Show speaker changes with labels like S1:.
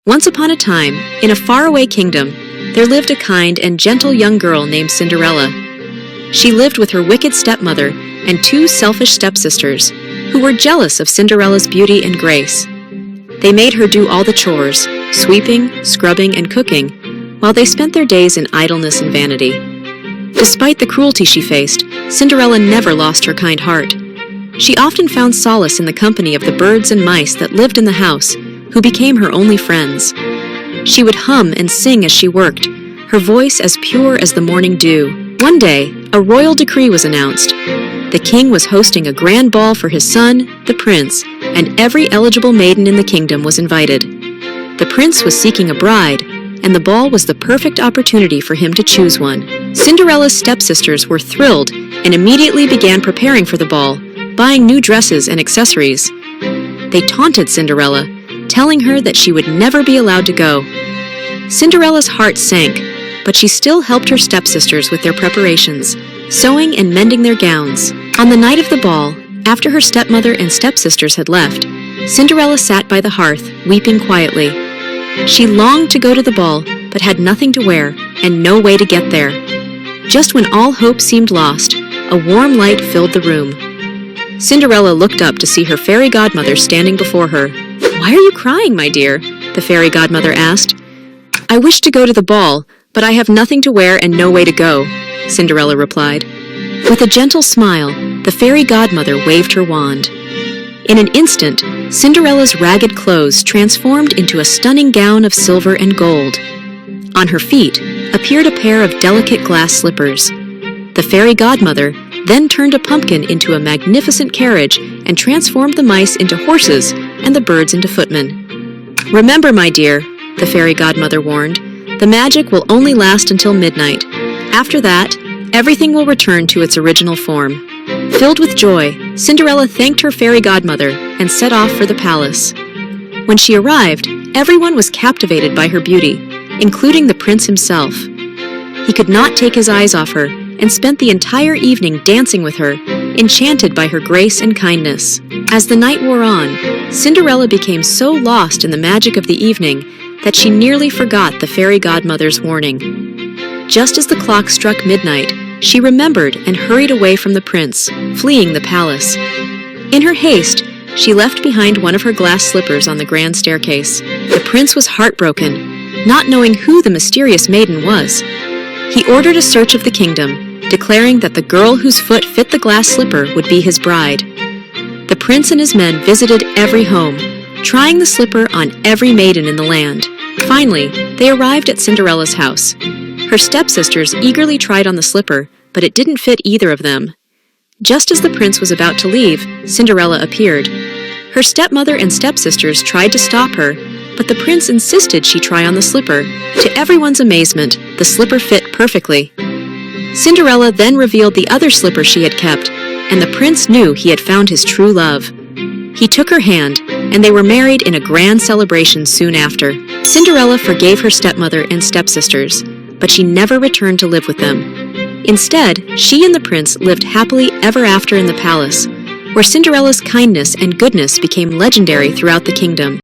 S1: Once upon a time, in a faraway kingdom, there lived a kind and gentle young girl named Cinderella. She lived with her wicked stepmother and two selfish stepsisters, who were jealous of Cinderella's beauty and grace. They made her do all the chores, sweeping, scrubbing, and cooking, while they spent their days in idleness and vanity. Despite the cruelty she faced, Cinderella never lost her kind heart. She often found solace in the company of the birds and mice that lived in the house, who became her only friends. She would hum and sing as she worked, her voice as pure as the morning dew. One day, a royal decree was announced. The king was hosting a grand ball for his son, the prince, and every eligible maiden in the kingdom was invited. The prince was seeking a bride, and the ball was the perfect opportunity for him to choose one. Cinderella's stepsisters were thrilled and immediately began preparing for the ball, buying new dresses and accessories. They taunted Cinderella, telling her that she would never be allowed to go. Cinderella's heart sank, but she still helped her stepsisters with their preparations, sewing and mending their gowns. On the night of the ball, after her stepmother and stepsisters had left, Cinderella sat by the hearth, weeping quietly. She longed to go to the ball, but had nothing to wear and no way to get there. Just when all hope seemed lost, a warm light filled the room. Cinderella looked up to see her fairy godmother standing before her. "Why are you crying, my dear?" the fairy godmother asked. "I wish to go to the ball, but I have nothing to wear and no way to go," Cinderella replied. With a gentle smile, the fairy godmother waved her wand. In an instant, Cinderella's ragged clothes transformed into a stunning gown of silver and gold. On her feet appeared a pair of delicate glass slippers. The fairy godmother then turned a pumpkin into a magnificent carriage and transformed the mice into horses and the birds into footmen. "Remember, my dear," the fairy godmother warned, "the magic will only last until midnight. After that, everything will return to its original form." Filled with joy, Cinderella thanked her fairy godmother and set off for the palace. When she arrived, everyone was captivated by her beauty, including the prince himself. He could not take his eyes off her and spent the entire evening dancing with her, enchanted by her grace and kindness. As the night wore on, Cinderella became so lost in the magic of the evening that she nearly forgot the fairy godmother's warning. Just as the clock struck midnight, she remembered and hurried away from the prince, fleeing the palace. In her haste, she left behind one of her glass slippers on the grand staircase. The prince was heartbroken, not knowing who the mysterious maiden was. He ordered a search of the kingdom, declaring that the girl whose foot fit the glass slipper would be his bride. The prince and his men visited every home, trying the slipper on every maiden in the land. Finally, they arrived at Cinderella's house. Her stepsisters eagerly tried on the slipper, but it didn't fit either of them. Just as the prince was about to leave, Cinderella appeared. Her stepmother and stepsisters tried to stop her, but the prince insisted she try on the slipper. To everyone's amazement, the slipper fit perfectly. Cinderella then revealed the other slipper she had kept, and the prince knew he had found his true love. He took her hand, and they were married in a grand celebration soon after. Cinderella forgave her stepmother and stepsisters, but she never returned to live with them. Instead, she and the prince lived happily ever after in the palace, where Cinderella's kindness and goodness became legendary throughout the kingdom.